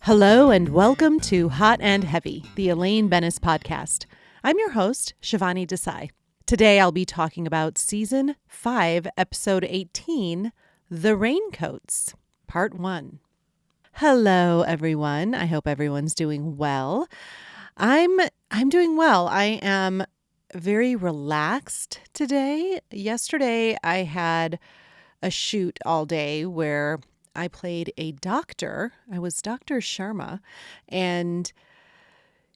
Hello and welcome to Hot and Heavy, the Elaine podcast. I'm your host, Shivani Desai. Today I'll be talking about Season 5, Episode 18, The Raincoats, Part 1. Hello, everyone. I hope everyone's doing well. I'm doing well. I am very relaxed today. Yesterday I had a shoot all day where I played a doctor. I was Dr. Sharma, and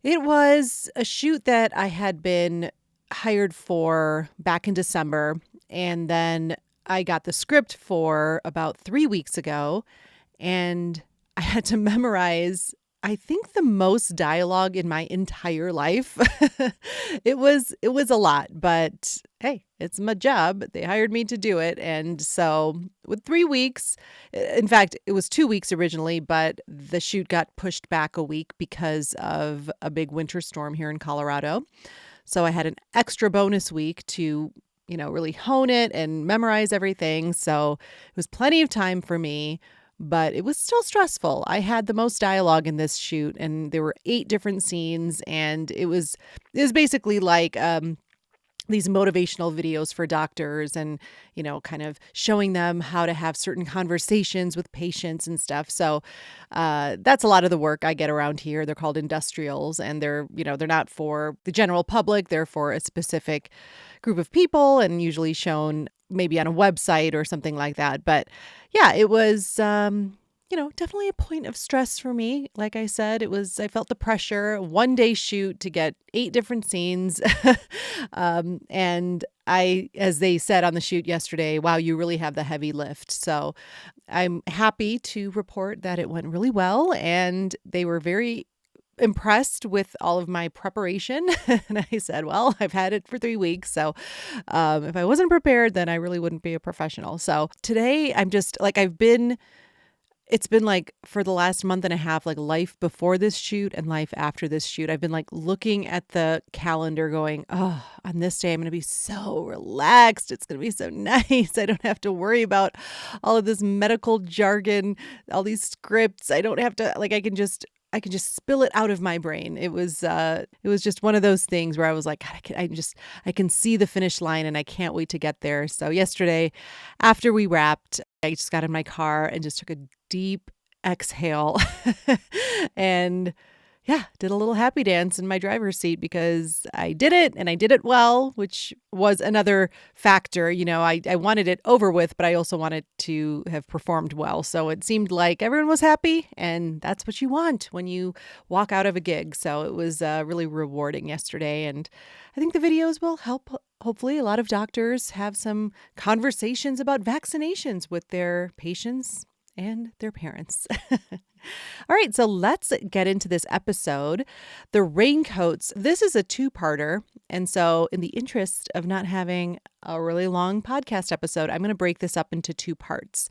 it was a shoot that I had been hired for back in December, and then I got the script for about 3 weeks ago, and I had to memorize, I think, the most dialogue in my entire life. It was a lot, but hey, it's my job. They hired me to do it. And so with 3 weeks, in fact, it was 2 weeks originally, but the shoot got pushed back a week because of a big winter storm here in Colorado. So I had an extra bonus week to, really hone it and memorize everything. So it was plenty of time for me. But it was still stressful. I had the most dialogue in this shoot, and there were 8 different scenes, and it was basically like these motivational videos for doctors and, kind of showing them how to have certain conversations with patients and stuff. So that's a lot of the work I get around here. They're called industrials, and they're not for the general public. They're for a specific group of people and usually shown maybe on a website or something like that. But yeah, it was, definitely a point of stress for me. Like I said, I felt the pressure, 1-day shoot to get 8 different scenes. And as they said on the shoot yesterday, wow, you really have the heavy lift. So I'm happy to report that it went really well, and they were very impressed with all of my preparation. And I said, well, I've had it for 3 weeks. So if I wasn't prepared, then I really wouldn't be a professional. So today I'm just like, it's been like for the last month and a half, like life before this shoot and life after this shoot. I've been like looking at the calendar going, oh, on this day, I'm going to be so relaxed. It's going to be so nice. I don't have to worry about all of this medical jargon, all these scripts. I don't have to, like, I can just spill it out of my brain. It was just one of those things where I was like, God, I can see the finish line and I can't wait to get there. So yesterday, after we wrapped, I just got in my car and just took a deep exhale and did a little happy dance in my driver's seat because I did it and I did it well, which was another factor. I wanted it over with, but I also wanted to have performed well. So it seemed like everyone was happy, and that's what you want when you walk out of a gig. So it was really rewarding yesterday. And I think the videos will help. Hopefully a lot of doctors have some conversations about vaccinations with their patients and their parents. All right, so let's get into this episode. The Raincoats. This is a 2-parter. And so in the interest of not having a really long podcast episode, I'm going to break this up into 2 parts.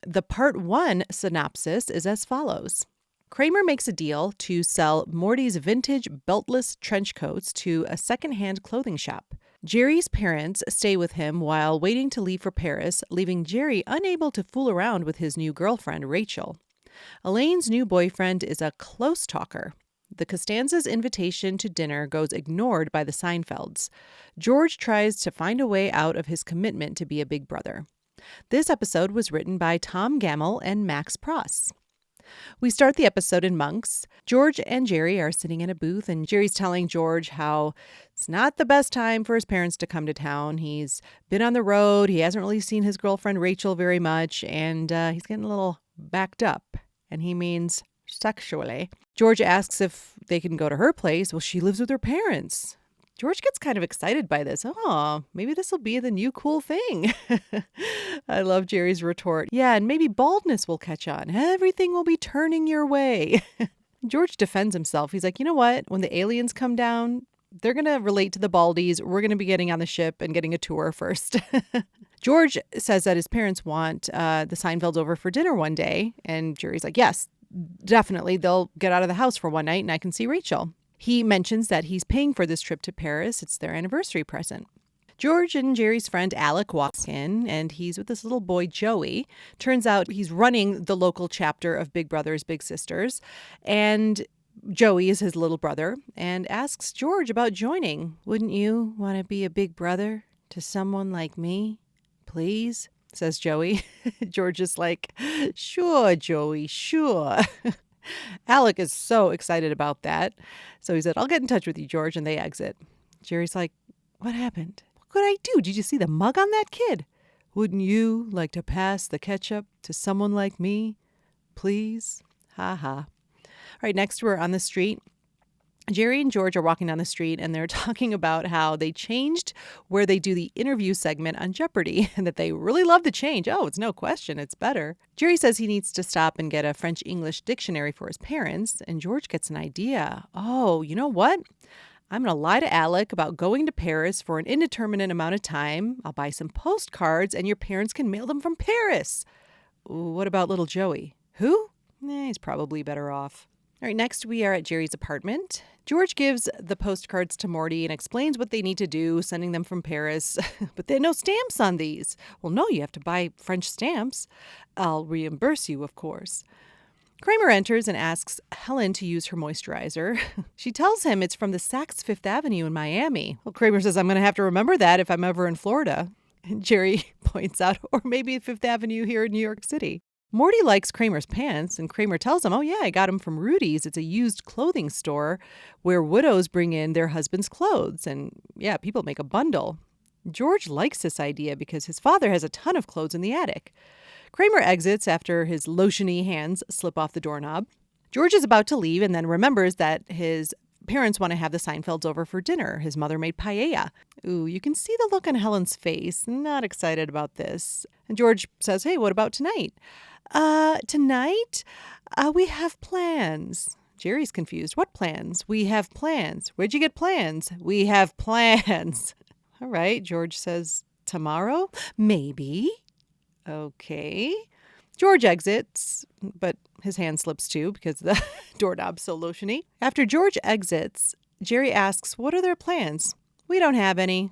The part 1 synopsis is as follows. Kramer makes a deal to sell Morty's vintage beltless trench coats to a secondhand clothing shop. Jerry's parents stay with him while waiting to leave for Paris, leaving Jerry unable to fool around with his new girlfriend, Rachel. Elaine's new boyfriend is a close talker. The Costanza's invitation to dinner goes ignored by the Seinfelds. George tries to find a way out of his commitment to be a big brother. This episode was written by Tom Gamble and Max Pross. We start the episode in Monks. George and Jerry are sitting in a booth, and Jerry's telling George how it's not the best time for his parents to come to town. He's been on the road. He hasn't really seen his girlfriend Rachel very much, and he's getting a little backed up. And he means sexually. George asks if they can go to her place. Well, she lives with her parents. George gets kind of excited by this. Oh, maybe this will be the new cool thing. I love Jerry's retort. Yeah, and maybe baldness will catch on. Everything will be turning your way. George defends himself. He's like, you know what? When the aliens come down, they're going to relate to the Baldies. We're going to be getting on the ship and getting a tour first. George says that his parents want the Seinfelds over for dinner one day. And Jerry's like, yes, definitely. They'll get out of the house for one night and I can see Rachel. He mentions that he's paying for this trip to Paris. It's their anniversary present. George and Jerry's friend Alec walks in, and he's with this little boy, Joey. Turns out he's running the local chapter of Big Brothers Big Sisters, and Joey is his little brother and asks George about joining. "Wouldn't you want to be a big brother to someone like me, please?" says Joey. George is like, "Sure, Joey, sure." Alec is so excited about that. So he said, "I'll get in touch with you, George," and they exit. Jerry's like, "What happened? What could I do? Did you see the mug on that kid? Wouldn't you like to pass the ketchup to someone like me, please?" Ha ha. All right, next we're on the street. Jerry and George are walking down the street, and they're talking about how they changed where they do the interview segment on Jeopardy and that they really love the change. Oh, it's no question. It's better. Jerry says he needs to stop and get a French-English dictionary for his parents, and George gets an idea. "Oh, you know what? I'm going to lie to Alec about going to Paris for an indeterminate amount of time. I'll buy some postcards, and your parents can mail them from Paris." What about little Joey? Who? He's probably better off. All right, next we are at Jerry's apartment. George gives the postcards to Morty and explains what they need to do, sending them from Paris. "But there are no stamps on these." "Well, no, you have to buy French stamps." "I'll reimburse you, of course." Kramer enters and asks Helen to use her moisturizer. She tells him it's from the Saks Fifth Avenue in Miami. Well, Kramer says, "I'm going to have to remember that if I'm ever in Florida." And Jerry points out, "Or maybe Fifth Avenue here in New York City." Morty likes Kramer's pants, and Kramer tells him, "Oh yeah, I got them from Rudy's. It's a used clothing store where widows bring in their husband's clothes. And yeah, people make a bundle." George likes this idea because his father has a ton of clothes in the attic. Kramer exits after his lotiony hands slip off the doorknob. George is about to leave and then remembers that his parents want to have the Seinfelds over for dinner. His mother made paella. Ooh, you can see the look on Helen's face. Not excited about this. And George says, "Hey, what about tonight?" Tonight? We have plans." Jerry's confused. "What plans?" "We have plans." "Where'd you get plans?" "We have plans." All right, George says, "Tomorrow? Maybe." Okay. George exits, but his hand slips too because the doorknob's so lotiony. After George exits, Jerry asks, "What are their plans?" "We don't have any."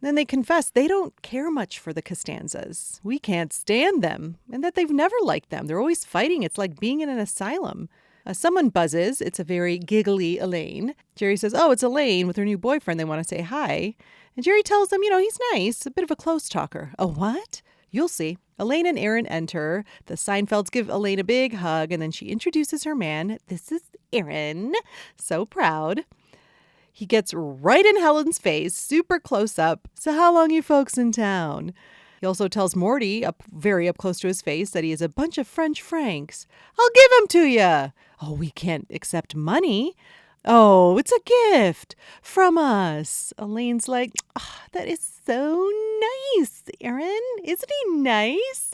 Then they confess they don't care much for the Costanzas. "We can't stand them," and that they've never liked them. They're always fighting. It's like being in an asylum. Someone buzzes. It's a very giggly Elaine. Jerry says, "Oh, it's Elaine with her new boyfriend. They want to say hi." And Jerry tells them, he's nice, a bit of a close talker. "Oh, what?" "You'll see." Elaine and Aaron enter. The Seinfelds give Elaine a big hug, and then she introduces her man. "This is Aaron." So proud. He gets right in Helen's face, super close up. "So how long you folks in town?" He also tells Morty, very up close to his face, that he has a bunch of French francs. "I'll give them to you." "Oh, we can't accept money." "Oh, it's a gift from us." Elaine's like, "That is so nice, Aaron. Isn't he nice?"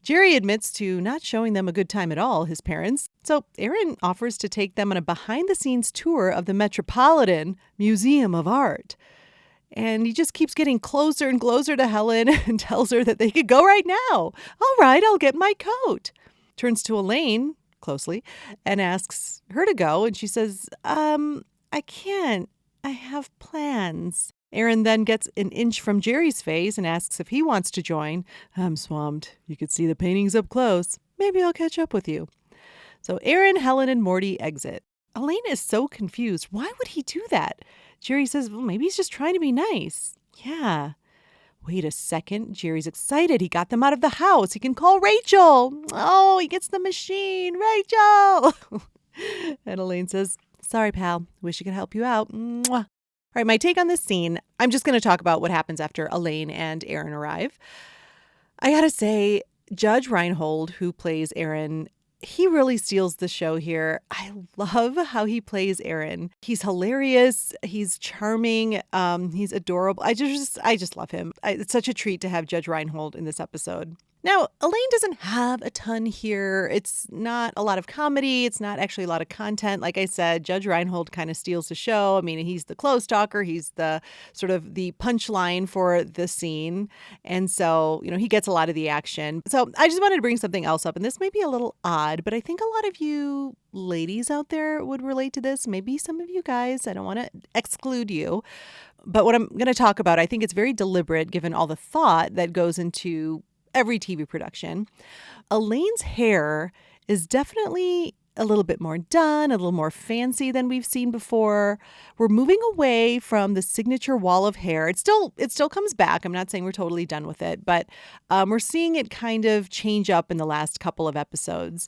Jerry admits to not showing them a good time at all, his parents. So Aaron offers to take them on a behind-the-scenes tour of the Metropolitan Museum of Art. And he just keeps getting closer and closer to Helen and tells her that they could go right now. "All right, I'll get my coat." Turns to Elaine closely and asks her to go. And she says, "I can't. I have plans." Aaron then gets an inch from Jerry's face and asks if he wants to join. "I'm swamped. You could see the paintings up close. Maybe I'll catch up with you." So Aaron, Helen, and Morty exit. Elaine is so confused. Why would he do that? Jerry says, "Well, maybe he's just trying to be nice." Yeah. Wait a second. Jerry's excited. He got them out of the house. He can call Rachel. Oh, he gets the machine. "Rachel." And Elaine says, "Sorry, pal. Wish I could help you out." Mwah. All right, my take on this scene, I'm just going to talk about what happens after Elaine and Aaron arrive. I got to say, Judge Reinhold, who plays Aaron, he really steals the show here. I love how he plays Aaron. He's hilarious. He's charming. He's adorable. I just love him. It's such a treat to have Judge Reinhold in this episode. Now, Elaine doesn't have a ton here. It's not a lot of comedy. It's not actually a lot of content. Like I said, Judge Reinhold kind of steals the show. I mean, he's the clothes talker. He's the sort of the punchline for the scene. And so, he gets a lot of the action. So I just wanted to bring something else up. And this may be a little odd, but I think a lot of you ladies out there would relate to this. Maybe some of you guys. I don't want to exclude you. But what I'm going to talk about, I think it's very deliberate given all the thought that goes into every TV production. Elaine's hair is definitely a little bit more done, a little more fancy than we've seen before. We're moving away from the signature wall of hair. It still comes back. I'm not saying we're totally done with it, but we're seeing it kind of change up in the last couple of episodes.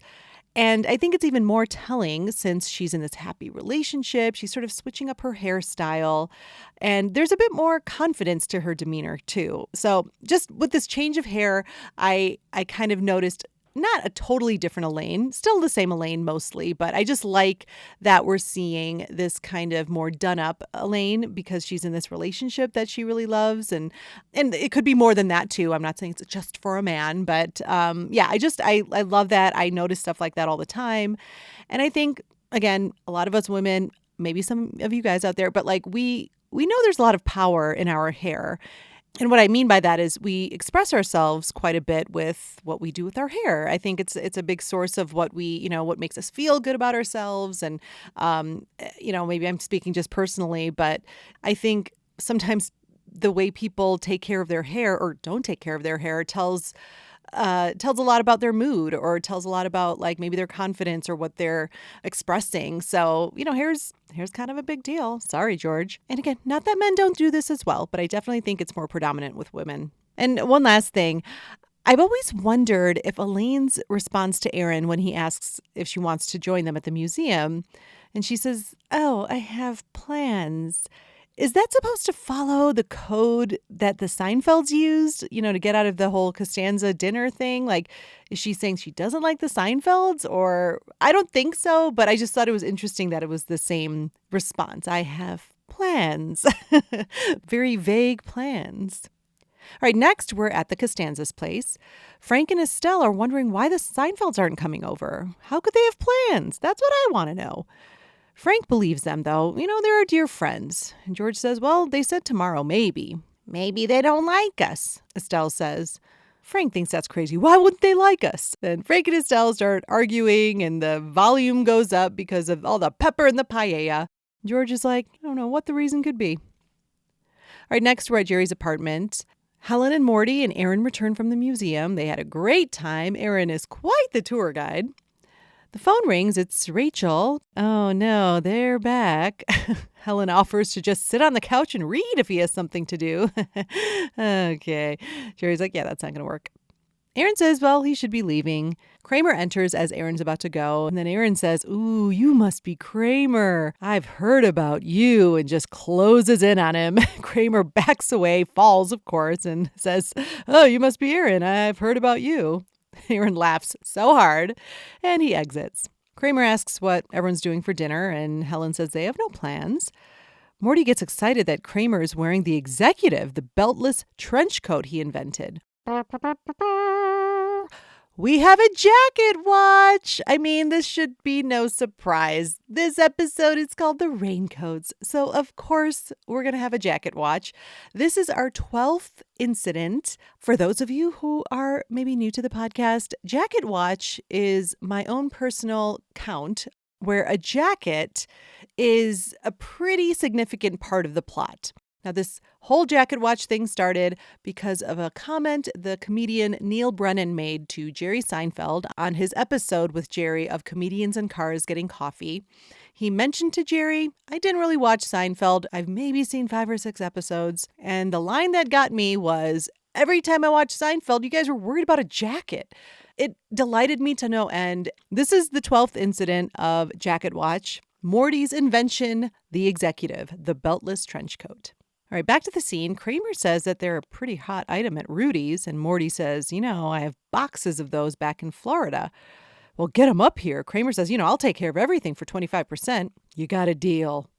And I think it's even more telling since she's in this happy relationship. She's sort of switching up her hairstyle. And there's a bit more confidence to her demeanor, too. So just with this change of hair, I kind of noticed not a totally different Elaine, still the same Elaine mostly, but I just like that we're seeing this kind of more done up Elaine because she's in this relationship that she really loves. And it could be more than that too. I'm not saying it's just for a man, but I love that. I notice stuff like that all the time. And I think, again, a lot of us women, maybe some of you guys out there, but like we know there's a lot of power in our hair. And what I mean by that is we express ourselves quite a bit with what we do with our hair. I think it's a big source of what what makes us feel good about ourselves. And, maybe I'm speaking just personally, but I think sometimes the way people take care of their hair or don't take care of their hair tells a lot about their mood or tells a lot about like maybe their confidence or what they're expressing. So, hair's kind of a big deal. Sorry, George. And again, not that men don't do this as well, but I definitely think it's more predominant with women. And one last thing. I've always wondered if Elaine's response to Aaron when he asks if she wants to join them at the museum, and she says, "Oh, I have plans." Is that supposed to follow the code that the Seinfelds used, to get out of the whole Costanza dinner thing? Like, is she saying she doesn't like the Seinfelds? Or I don't think so, but I just thought it was interesting that it was the same response. I have plans. Very vague plans. All right, next we're at the Costanza's place. Frank and Estelle are wondering why the Seinfelds aren't coming over. How could they have plans? That's what I want to know. Frank believes them, though. They're our dear friends. And George says, well, they said tomorrow, maybe. Maybe they don't like us, Estelle says. Frank thinks that's crazy. Why wouldn't they like us? Then Frank and Estelle start arguing and the volume goes up because of all the pepper in the paella. George is like, I don't know what the reason could be. All right, next we're at Jerry's apartment. Helen and Morty and Aaron return from the museum. They had a great time. Aaron is quite the tour guide. The phone rings. It's Rachel. Oh, no, they're back. Helen offers to just sit on the couch and read if he has something to do. Okay. Jerry's like, yeah, that's not going to work. Aaron says, well, he should be leaving. Kramer enters as Aaron's about to go. And then Aaron says, ooh, you must be Kramer. I've heard about you, and just closes in on him. Kramer backs away, falls, of course, and says, oh, you must be Aaron. I've heard about you. Aaron laughs so hard, and he exits. Kramer asks what everyone's doing for dinner, and Helen says they have no plans. Morty gets excited that Kramer is wearing the executive, the beltless trench coat he invented. We have a jacket watch. I mean, this should be no surprise. This episode is called The Raincoats. So, of course, we're going to have a jacket watch. This is our 12th incident. For those of you who are maybe new to the podcast, jacket watch is my own personal count where a jacket is a pretty significant part of the plot. Now, this whole jacket watch thing started because of a comment the comedian Neil Brennan made to Jerry Seinfeld on his episode with Jerry of Comedians in Cars Getting Coffee. He mentioned to Jerry, I didn't really watch Seinfeld. I've maybe seen 5 or 6 episodes. And the line that got me was, every time I watch Seinfeld, you guys were worried about a jacket. It delighted me to no end. This is the 12th incident of Jacket Watch. Morty's invention, the executive, the beltless trench coat. All right, back to the scene. Kramer says that they're a pretty hot item at Rudy's, and Morty says, I have boxes of those back in Florida. Well, get them up here. Kramer says, I'll take care of everything for 25%. You got a deal.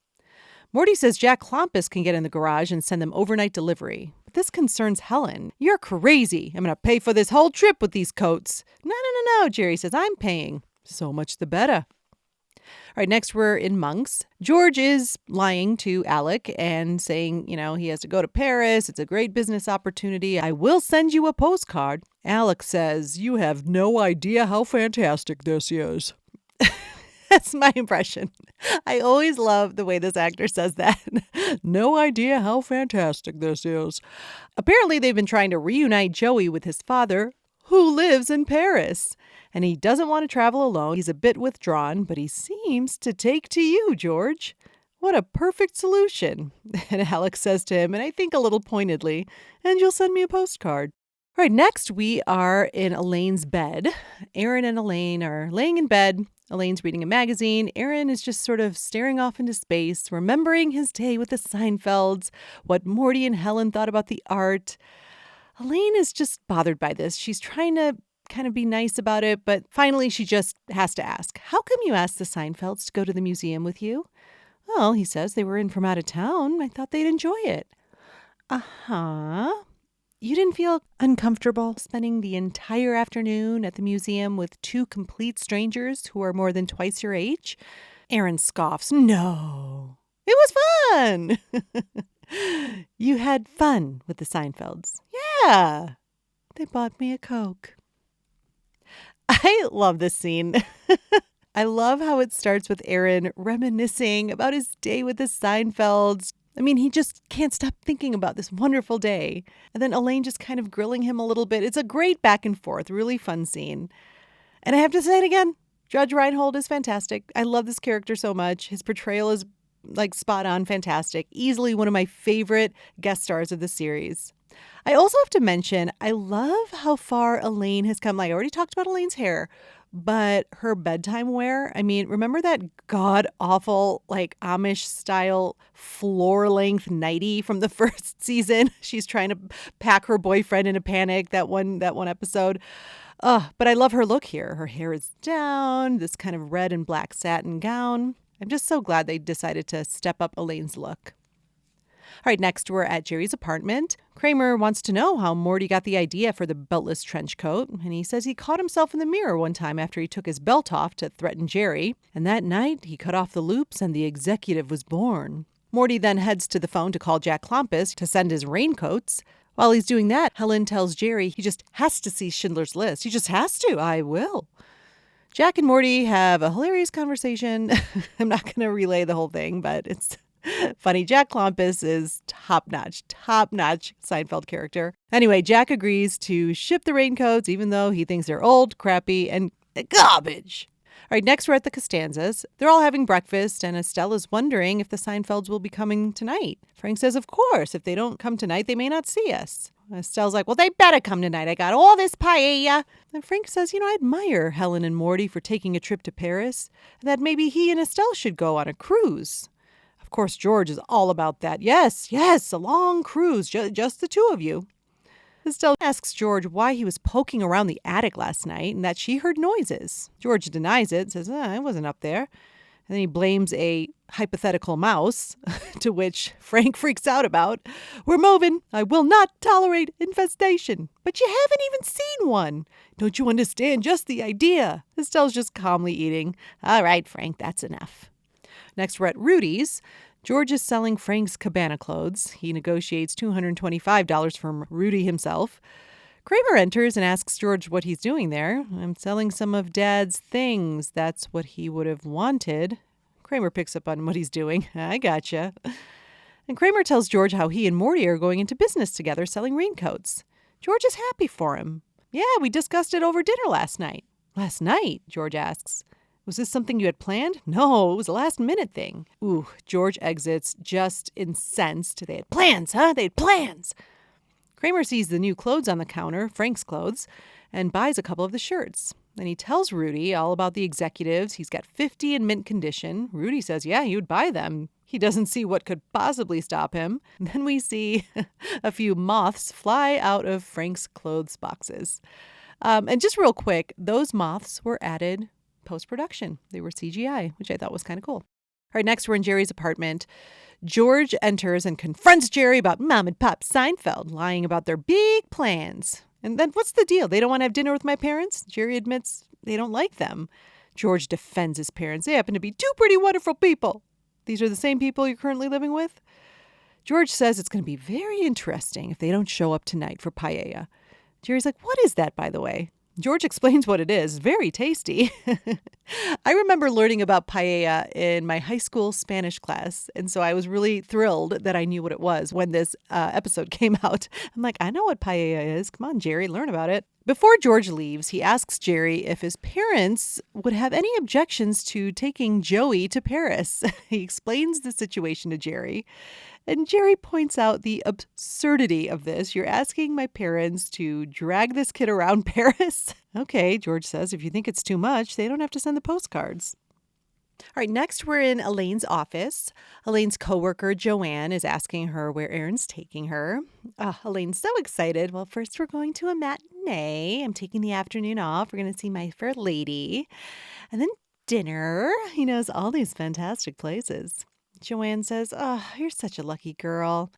Morty says Jack Klompus can get in the garage and send them overnight delivery. But this concerns Helen. You're crazy. I'm going to pay for this whole trip with these coats. No, Jerry says, I'm paying. So much the better. All right, next we're in Monks. George is lying to Alec and saying, he has to go to Paris. It's a great business opportunity. I will send you a postcard. Alec says, you have no idea how fantastic this is. That's my impression. I always love the way this actor says that. No idea how fantastic this is. Apparently, they've been trying to reunite Joey with his father, who lives in Paris. And he doesn't want to travel alone. He's a bit withdrawn, but he seems to take to you, George. What a perfect solution. And Alex says to him, and I think a little pointedly, and you'll send me a postcard. All right, next we are in Elaine's bed. Aaron and Elaine are laying in bed. Elaine's reading a magazine. Aaron is just sort of staring off into space, remembering his day with the Seinfelds, what Morty and Helen thought about the art. Elaine is just bothered by this. She's trying to kind of be nice about it, but finally she just has to ask, how come you asked the Seinfelds to go to the museum with you? Well, he says they were in from out of town. I thought they'd enjoy it. Uh-huh. You didn't feel uncomfortable spending the entire afternoon at the museum with two complete strangers who are more than twice your age? Aaron scoffs. No, it was fun. You had fun with the Seinfelds. Yeah, they bought me a Coke. I love this scene. I love how it starts with Aaron reminiscing about his day with the Seinfelds. I mean, he just can't stop thinking about this wonderful day. And then Elaine just kind of grilling him a little bit. It's a great back and forth, really fun scene. And I have to say it again, Judge Reinhold is fantastic. I love this character so much. His portrayal is spot on, fantastic. Easily one of my favorite guest stars of the series. I also have to mention, I love how far Elaine has come. I already talked about Elaine's hair, but her bedtime wear. I mean, remember that god-awful, Amish style floor-length nightie from the first season? She's trying to pack her boyfriend in a panic, that one episode. But I love her look here. Her hair is down, this kind of red and black satin gown. I'm just so glad they decided to step up Elaine's look. All right, next we're at Jerry's apartment. Kramer wants to know how Morty got the idea for the beltless trench coat, and he says he caught himself in the mirror one time after he took his belt off to threaten Jerry, and that night he cut off the loops and the executive was born. Morty then heads to the phone to call Jack Klompus to send his raincoats. While he's doing that, Helen tells Jerry he just has to see Schindler's List. He just has to. I will. Jack and Morty have a hilarious conversation. I'm not going to relay the whole thing, but it's funny. Jack Klompus is top-notch Seinfeld character. Anyway, Jack agrees to ship the raincoats, even though he thinks they're old, crappy, and garbage. All right, next we're at the Costanzas. They're all having breakfast, and Estelle is wondering if the Seinfelds will be coming tonight. Frank says, of course, if they don't come tonight, they may not see us. Estelle's like, well, they better come tonight. I got all this paella. And Frank says, I admire Helen and Morty for taking a trip to Paris, and that maybe he and Estelle should go on a cruise. Of course, George is all about that. Yes, a long cruise, just the two of you. Estelle asks George why he was poking around the attic last night and that she heard noises. George denies it, says, I wasn't up there. And then he blames a hypothetical mouse, to which Frank freaks out about. We're moving. I will not tolerate infestation. But you haven't even seen one. Don't you understand just the idea? Estelle's just calmly eating. All right, Frank, that's enough. Next, we're at Rudy's. George is selling Frank's cabana clothes. He negotiates $225 from Rudy himself. Kramer enters and asks George what he's doing there. I'm selling some of Dad's things. That's what he would have wanted. Kramer picks up on what he's doing. I gotcha. And Kramer tells George how he and Morty are going into business together selling raincoats. George is happy for him. Yeah, we discussed it over dinner last night. Last night? George asks. Was this something you had planned? No, it was a last-minute thing. Ooh, George exits just incensed. They had plans, huh? They had plans. Kramer sees the new clothes on the counter, Frank's clothes, and buys a couple of the shirts. Then he tells Rudy all about the executives. He's got 50 in mint condition. Rudy says, yeah, he would buy them. He doesn't see what could possibly stop him. Then we see a few moths fly out of Frank's clothes boxes. And just real quick, those moths were added post-production. They were CGI, which I thought was kind of cool. All right, next we're in Jerry's apartment. George enters and confronts Jerry about Mom and Pop Seinfeld lying about their big plans. And then what's the deal? They don't want to have dinner with my parents? Jerry admits they don't like them. George defends his parents. They happen to be two pretty wonderful people. These are the same people you're currently living with? George says it's going to be very interesting if they don't show up tonight for paella. Jerry's like, what is that, by the way? George explains what it is. Very tasty. I remember learning about paella in my high school Spanish class. And so I was really thrilled that I knew what it was when this episode came out. I'm like, I know what paella is. Come on, Jerry, learn about it. Before George leaves, he asks Jerry if his parents would have any objections to taking Joey to Paris. He explains the situation to Jerry. And Jerry points out the absurdity of this. You're asking my parents to drag this kid around Paris? Okay, George says, if you think it's too much, they don't have to send the postcards. All right, next we're in Elaine's office. Elaine's coworker, Joanne, is asking her where Erin's taking her. Elaine's so excited. Well, first we're going to a matinee. I'm taking the afternoon off. We're going to see My Fair Lady. And then dinner. He knows all these fantastic places. Joanne says, you're such a lucky girl.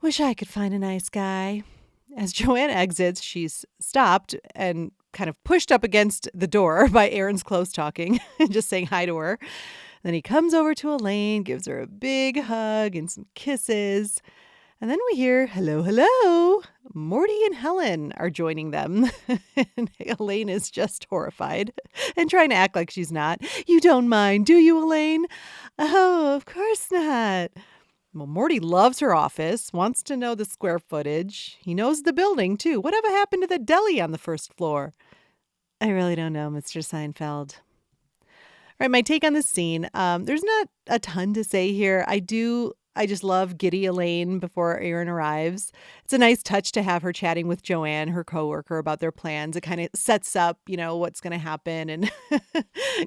Wish I could find a nice guy. As Joanne exits, she's stopped and kind of pushed up against the door by Erin's close talking and just saying hi to her. Then he comes over to Elaine, gives her a big hug and some kisses. And then we hear, hello, hello. Morty and Helen are joining them. And Elaine is just horrified and trying to act like she's not. You don't mind, do you, Elaine? Oh, of course not. Well, Morty loves her office, wants to know the square footage. He knows the building, too. Whatever happened to the deli on the first floor? I really don't know, Mr. Seinfeld. All right, my take on this scene. There's not a ton to say here. I just love giddy Elaine before Erin arrives. It's a nice touch to have her chatting with Joanne, her coworker, about their plans. It kind of sets up, what's going to happen and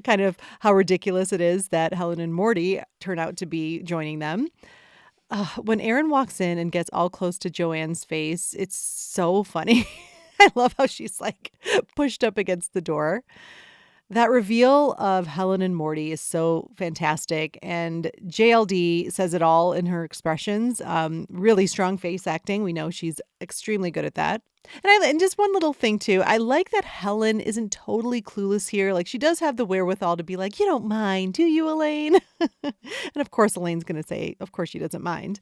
kind of how ridiculous it is that Helen and Morty turn out to be joining them. When Erin walks in and gets all close to Joanne's face, it's so funny. I love how she's like pushed up against the door. That reveal of Helen and Morty is so fantastic. And JLD says it all in her expressions. Really strong face acting. We know she's extremely good at that. And just one little thing, too. I like that Helen isn't totally clueless here. Like, she does have the wherewithal to be like, you don't mind, do you, Elaine? And of course, Elaine's going to say, of course, she doesn't mind.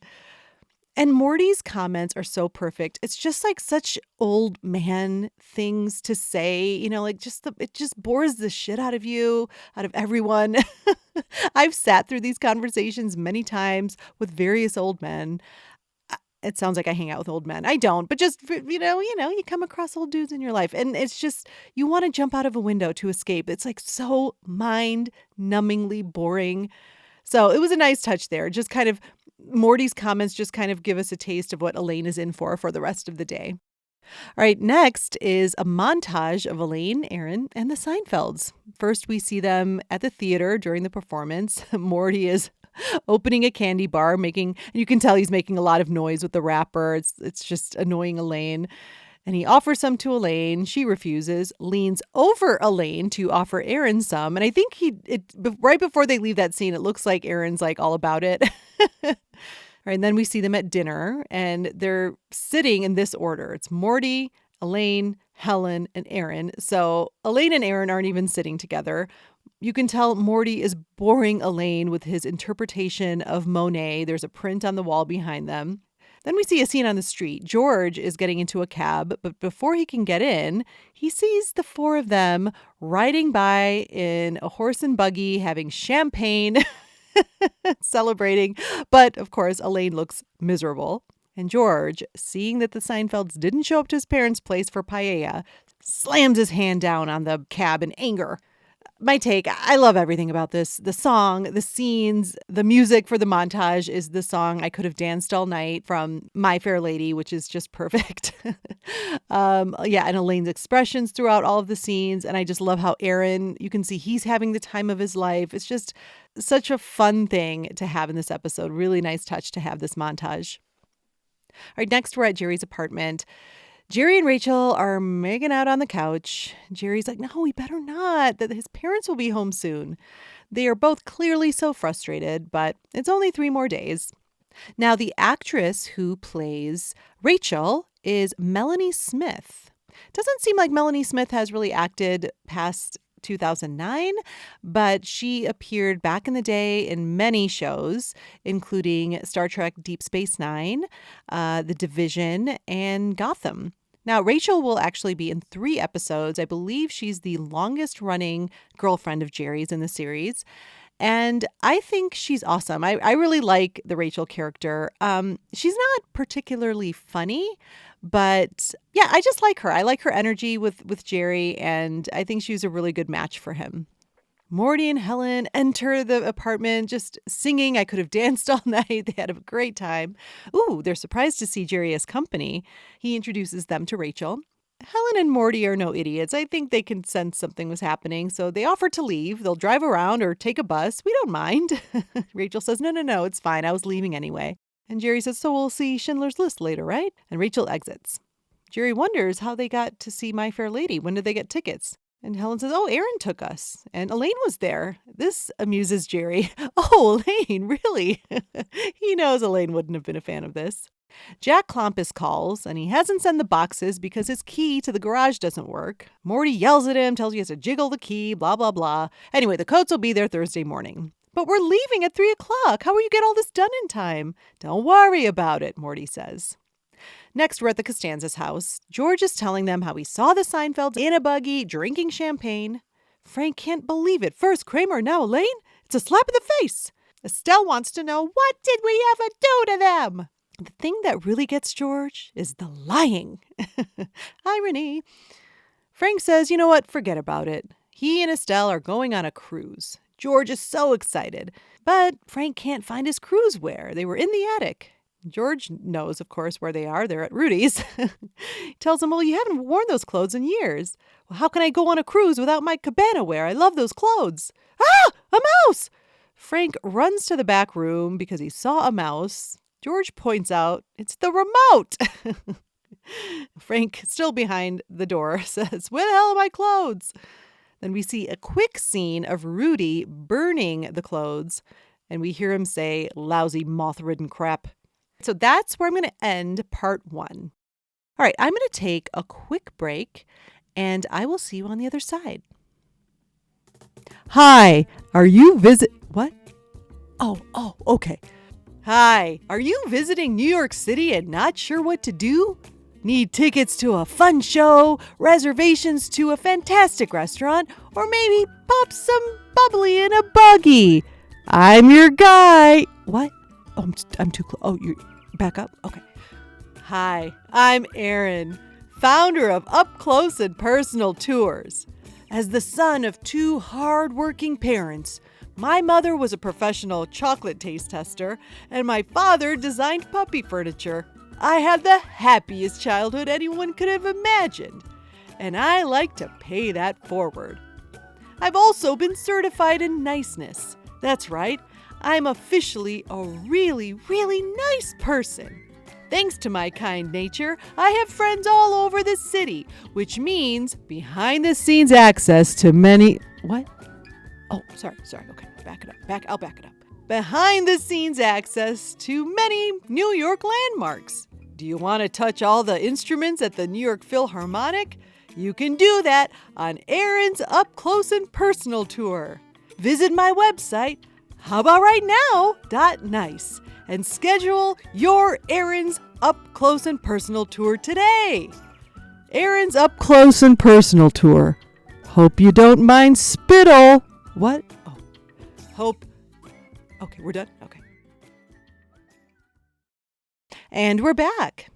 And Morty's comments are so perfect. It's just like such old man things to say, it just bores the shit out of you, out of everyone. I've sat through these conversations many times with various old men. It sounds like I hang out with old men. I don't, but just, you come across old dudes in your life and it's just, you want to jump out of a window to escape. It's like so mind-numbingly boring. So it was a nice touch there. Just kind of Morty's comments just kind of give us a taste of what Elaine is in for the rest of the day. All right, next is a montage of Elaine, Erin, and the Seinfelds. First, we see them at the theater during the performance. Morty is opening a candy bar, you can tell he's making a lot of noise with the wrapper. It's just annoying Elaine. And he offers some to Elaine. She refuses, leans over Elaine to offer Erin some. And I think right before they leave that scene, it looks like Erin's like all about it. Right, and then we see them at dinner and they're sitting in this order. It's Morty, Elaine, Helen, and Erin. So Elaine and Erin aren't even sitting together. You can tell Morty is boring Elaine with his interpretation of Monet. There's a print on the wall behind them. Then we see a scene on the street. George is getting into a cab, but before he can get in, he sees the four of them riding by in a horse and buggy, having champagne, celebrating. But of course, Elaine looks miserable. And George, seeing that the Seinfelds didn't show up to his parents' place for paella, slams his hand down on the cab in anger. My take, I love everything about this. The song, the scenes, the music for the montage is the song I could have danced all night from My Fair Lady, which is just perfect. And Elaine's expressions throughout all of the scenes. And I just love how Erin, you can see he's having the time of his life. It's just such a fun thing to have in this episode. Really nice touch to have this montage. All right, next we're at Jerry's apartment. Jerry and Rachel are making out on the couch. Jerry's like, no, we better not, that his parents will be home soon. They are both clearly so frustrated, but it's only 3 more days. Now, the actress who plays Rachel is Melanie Smith. Doesn't seem like Melanie Smith has really acted past 2009, but she appeared back in the day in many shows, including Star Trek Deep Space Nine, The Division, and Gotham. Now, Rachel will actually be in 3 episodes. I believe she's the longest running girlfriend of Jerry's in the series. And I think she's awesome. I really like the Rachel character. She's not particularly funny, but yeah, I just like her. I like her energy with Jerry, and I think she's a really good match for him. Morty and Helen enter the apartment just singing. I could have danced all night. They had a great time. Ooh, they're surprised to see Jerry as company. He introduces them to Rachel. Helen and Morty are no idiots. I think they can sense something was happening, so they offer to leave. They'll drive around or take a bus. We don't mind. Rachel says, no, it's fine. I was leaving anyway. And Jerry says, so we'll see Schindler's List later, right? And Rachel exits. Jerry wonders how they got to see My Fair Lady. When did they get tickets? And Helen says, oh, Aaron took us. And Elaine was there. This amuses Jerry. Oh, Elaine, really? He knows Elaine wouldn't have been a fan of this. Jack Klompus calls, and he hasn't sent the boxes because his key to the garage doesn't work. Morty yells at him, tells he has to jiggle the key, blah, blah, blah. Anyway, the Coats will be there Thursday morning. But we're leaving at 3 o'clock. How will you get all this done in time? Don't worry about it, Morty says. Next, we're at the Costanza's house. George is telling them how he saw the Seinfelds in a buggy, drinking champagne. Frank can't believe it. First Kramer, now Elaine? It's a slap in the face. Estelle wants to know, what did we ever do to them? The thing that really gets George is the lying. Irony. Frank says, you know what? Forget about it. He and Estelle are going on a cruise. George is so excited. But Frank can't find his cruise wear. They were in the attic. George knows, of course, where they are. They're at Rudy's. He tells him, well, you haven't worn those clothes in years. Well, how can I go on a cruise without my cabana wear? I love those clothes. Ah, a mouse! Frank runs to the back room because he saw a mouse. George points out, it's the remote. Frank, still behind the door, says, where the hell are my clothes? Then we see a quick scene of Rudy burning the clothes, and we hear him say, lousy moth-ridden crap. So that's where I'm going to end part 1. All right, I'm going to take a quick break, and I will see you on the other side. Hi, are you What? Oh, okay. Hi, are you visiting New York City and not sure what to do? Need tickets to a fun show, reservations to a fantastic restaurant, or maybe pop some bubbly in a buggy? I'm your guy. What? Oh, I'm too close. Oh, you're back up? Okay. Hi, I'm Aaron, founder of Up Close and Personal Tours. As the son of 2 hard-working parents, my mother was a professional chocolate taste tester, and my father designed puppy furniture. I had the happiest childhood anyone could have imagined, and I like to pay that forward. I've also been certified in niceness. That's right, I'm officially a really, really nice person. Thanks to my kind nature, I have friends all over the city, which means behind-the-scenes access to many... What? Oh, sorry. Okay, I'll back it up. Behind-the-scenes access to many New York landmarks. Do you want to touch all the instruments at the New York Philharmonic? You can do that on Aaron's Up Close and Personal Tour. Visit my website, howaboutrightnow.nice, and schedule your Aaron's Up Close and Personal Tour today. Aaron's Up Close and Personal Tour. Hope you don't mind spittle. What? Oh, hope. Okay, we're done? Okay. And we're back.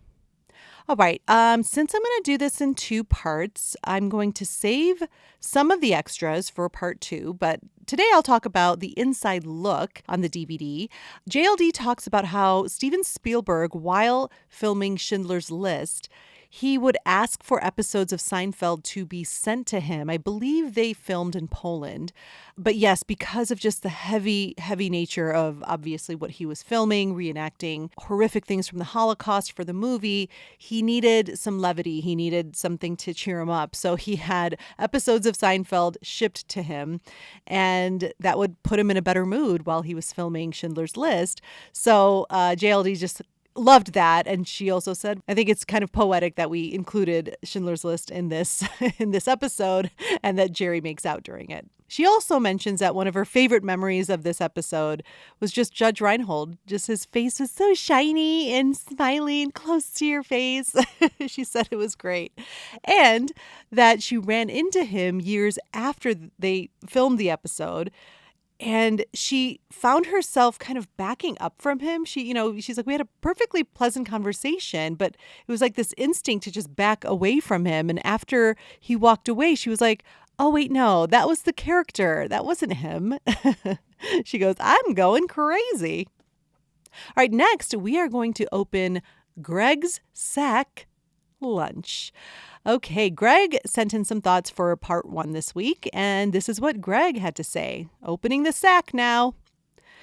All right, since I'm going to do this in 2 parts, I'm going to save some of the extras for part 2, but today I'll talk about the inside look on the DVD. JLD talks about how Steven Spielberg, while filming Schindler's List, he would ask for episodes of Seinfeld to be sent to him. I believe they filmed in Poland. But yes, because of just the heavy nature of obviously what he was filming, reenacting horrific things from the Holocaust for the movie, he needed some levity. He needed something to cheer him up. So he had episodes of Seinfeld shipped to him, and that would put him in a better mood while he was filming Schindler's List. So JLD just loved that. And she also said, I think it's kind of poetic that we included Schindler's List in this in this episode, and that Jerry makes out during it. She also mentions that one of her favorite memories of this episode was just Judge Reinhold. Just his face was so shiny and smiling close to your face. She said it was great. And that she ran into him years after they filmed the episode. And she found herself kind of backing up from him. She's like, we had a perfectly pleasant conversation, but it was like this instinct to just back away from him. And after he walked away, she was like, oh, wait, no, that was the character. That wasn't him. She goes, I'm going crazy. All right, next, we are going to open Greg's sack lunch. Okay, Greg sent in some thoughts for part 1 this week, and this is what Greg had to say. Opening the sack now.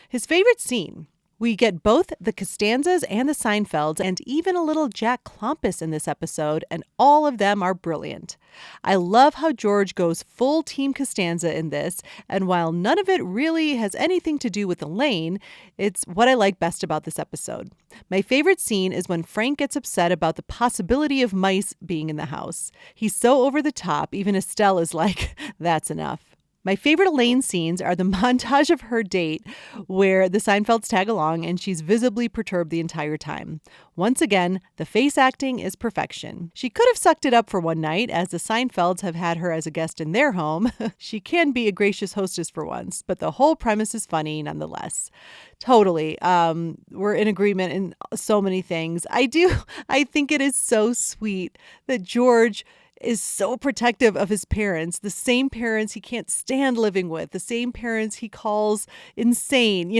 His favorite scene. We get both the Costanzas and the Seinfelds and even a little Jack Klompus in this episode, and all of them are brilliant. I love how George goes full Team Costanza in this, and while none of it really has anything to do with Elaine, it's what I like best about this episode. My favorite scene is when Frank gets upset about the possibility of mice being in the house. He's so over the top, even Estelle is like, that's enough. My favorite Elaine scenes are the montage of her date where the Seinfelds tag along and she's visibly perturbed the entire time. Once again, the face acting is perfection. She could have sucked it up for one night, as the Seinfelds have had her as a guest in their home. She can be a gracious hostess for once, but the whole premise is funny nonetheless. Totally. We're in agreement in so many things. I think it is so sweet that George is so protective of his parents, the same parents he can't stand living with, the same parents he calls insane,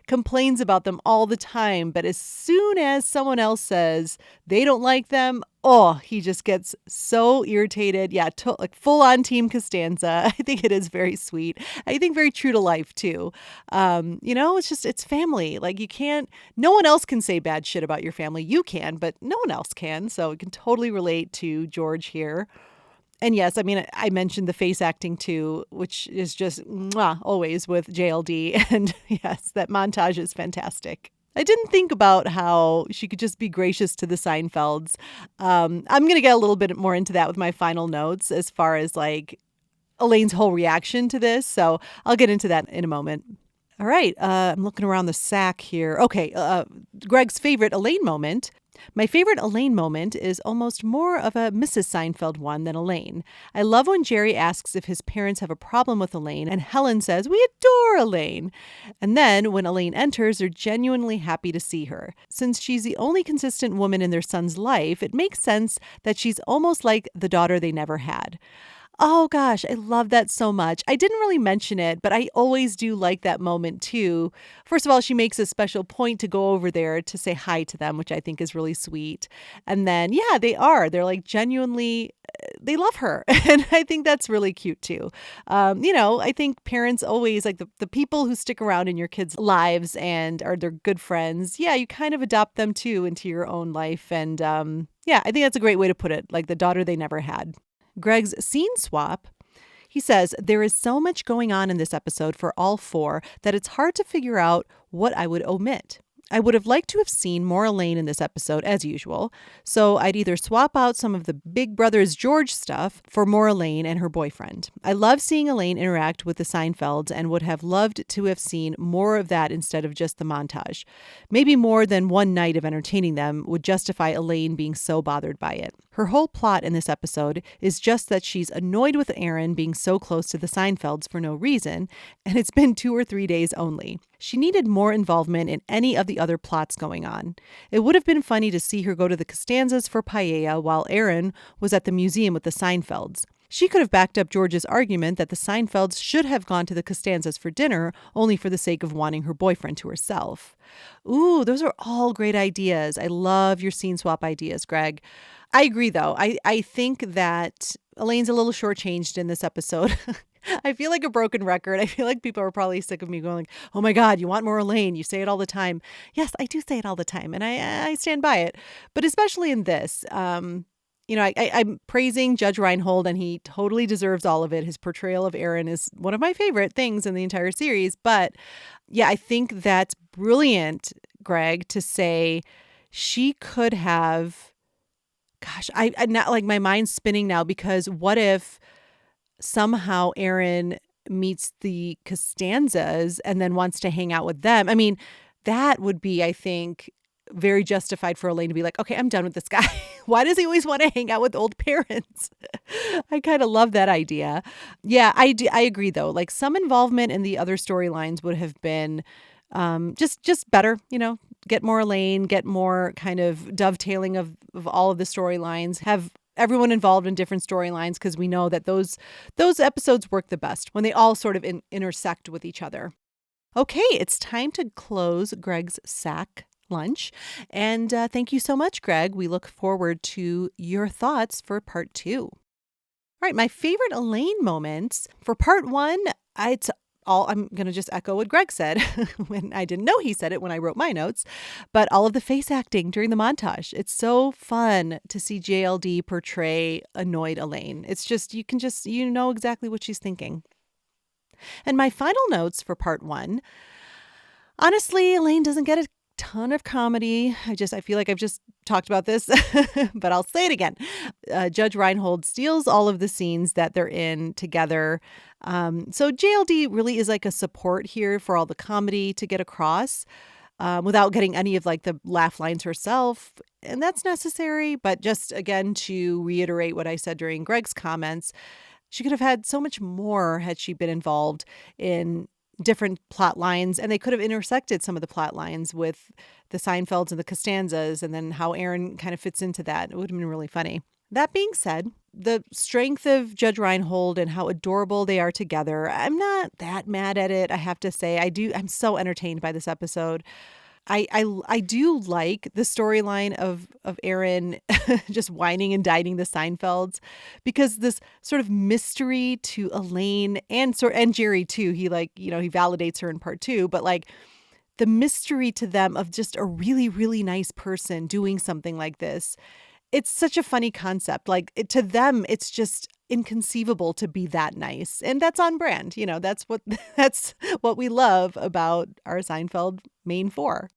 complains about them all the time. But as soon as someone else says they don't like them, he just gets so irritated. Yeah, like full on Team Costanza. I think it is very sweet. I think very true to life too. It's family. Like no one else can say bad shit about your family. You can, but no one else can. So you can totally relate to George here. And yes, I mentioned the face acting too, which is just always with JLD. And yes, that montage is fantastic. I didn't think about how she could just be gracious to the Seinfelds. I'm going to get a little bit more into that with my final notes as far as like Elaine's whole reaction to this. So I'll get into that in a moment. All right. I'm looking around the sack here. Okay. Greg's favorite Elaine moment. My favorite Elaine moment is almost more of a Mrs. Seinfeld one than Elaine. I love when Jerry asks if his parents have a problem with Elaine, and Helen says, "We adore Elaine." And then when Elaine enters, they're genuinely happy to see her. Since she's the only consistent woman in their son's life, it makes sense that she's almost like the daughter they never had. Oh gosh, I love that so much. I didn't really mention it, but I always do like that moment too. First of all, she makes a special point to go over there to say hi to them, which I think is really sweet. And then, yeah, they're like genuinely, they love her. And I think that's really cute too. I think parents always, like the people who stick around in your kids' lives and are their good friends, yeah, you kind of adopt them too into your own life. And I think that's a great way to put it, like the daughter they never had. Greg's scene swap. He says, there is so much going on in this episode for all four that it's hard to figure out what I would omit. I would have liked to have seen more Elaine in this episode, as usual, so I'd either swap out some of the Big Brothers George stuff for more Elaine and her boyfriend. I love seeing Elaine interact with the Seinfelds and would have loved to have seen more of that instead of just the montage. Maybe more than one night of entertaining them would justify Elaine being so bothered by it. Her whole plot in this episode is just that she's annoyed with Aaron being so close to the Seinfelds for no reason, and it's been 2 or 3 days only. She needed more involvement in any of the other plots going on. It would have been funny to see her go to the Costanzas for paella while Aaron was at the museum with the Seinfelds. She could have backed up George's argument that the Seinfelds should have gone to the Costanzas for dinner only for the sake of wanting her boyfriend to herself. Ooh, those are all great ideas. I love your scene swap ideas, Greg. I agree, though. I think that Elaine's a little shortchanged in this episode. I feel like a broken record. I feel like people are probably sick of me going like, oh my God, you want more Elaine. You say it all the time. Yes, I do say it all the time. And I stand by it. But especially in this, I'm praising Judge Reinhold, and he totally deserves all of it. His portrayal of Erin is one of my favorite things in the entire series. But yeah, I think that's brilliant, Greg, to say she could have, gosh, I'm not like my mind's spinning now, because what if somehow Erin meets the Costanzas and then wants to hang out with them? I mean, that would be, I think, very justified for Elaine to be like, okay, I'm done with this guy. Why does he always want to hang out with old parents? I kind of love that idea. Yeah, I agree, though. Like, some involvement in the other storylines would have been just better, get more Elaine, get more kind of dovetailing of all of the storylines, have everyone involved in different storylines, because we know that those episodes work the best when they all sort of intersect with each other. Okay, it's time to close Greg's sack lunch. And thank you so much, Greg. We look forward to your thoughts for part 2. All right, my favorite Elaine moments for part 1, I'm going to just echo what Greg said when I didn't know he said it when I wrote my notes, but all of the face acting during the montage. It's so fun to see JLD portray annoyed Elaine. It's just, you know exactly what she's thinking. And my final notes for part 1, honestly, Elaine doesn't get a ton of comedy. I feel like I've just talked about this, but I'll say it again. Judge Reinhold steals all of the scenes that they're in together. So JLD really is like a support here for all the comedy to get across, without getting any of like the laugh lines herself. And that's necessary. But just again, to reiterate what I said during Greg's comments, she could have had so much more had she been involved in different plot lines, and they could have intersected some of the plot lines with the Seinfelds and the Costanzas, and then how Erin kind of fits into that. It would have been really funny. That being said, the strength of Judge Reinhold and how adorable they are together, I'm not that mad at it, I have to say. I'm so entertained by this episode. I do like the storyline of Erin just whining and dining the Seinfelds, because this sort of mystery to Elaine and Jerry too. He he validates her in part 2, but like the mystery to them of just a really, really nice person doing something like this. It's such a funny concept. Like to them, it's just inconceivable to be that nice. And that's on brand. That's what we love about our Seinfeld main 4.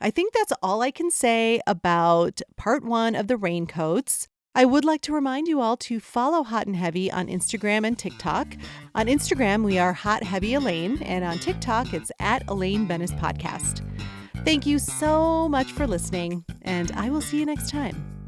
I think that's all I can say about part 1 of the Raincoats. I would like to remind you all to follow Hot and Heavy on Instagram and TikTok. On Instagram, we are Hot Heavy Elaine, and on TikTok, it's at Elaine Bennis Podcast. Thank you so much for listening, and I will see you next time.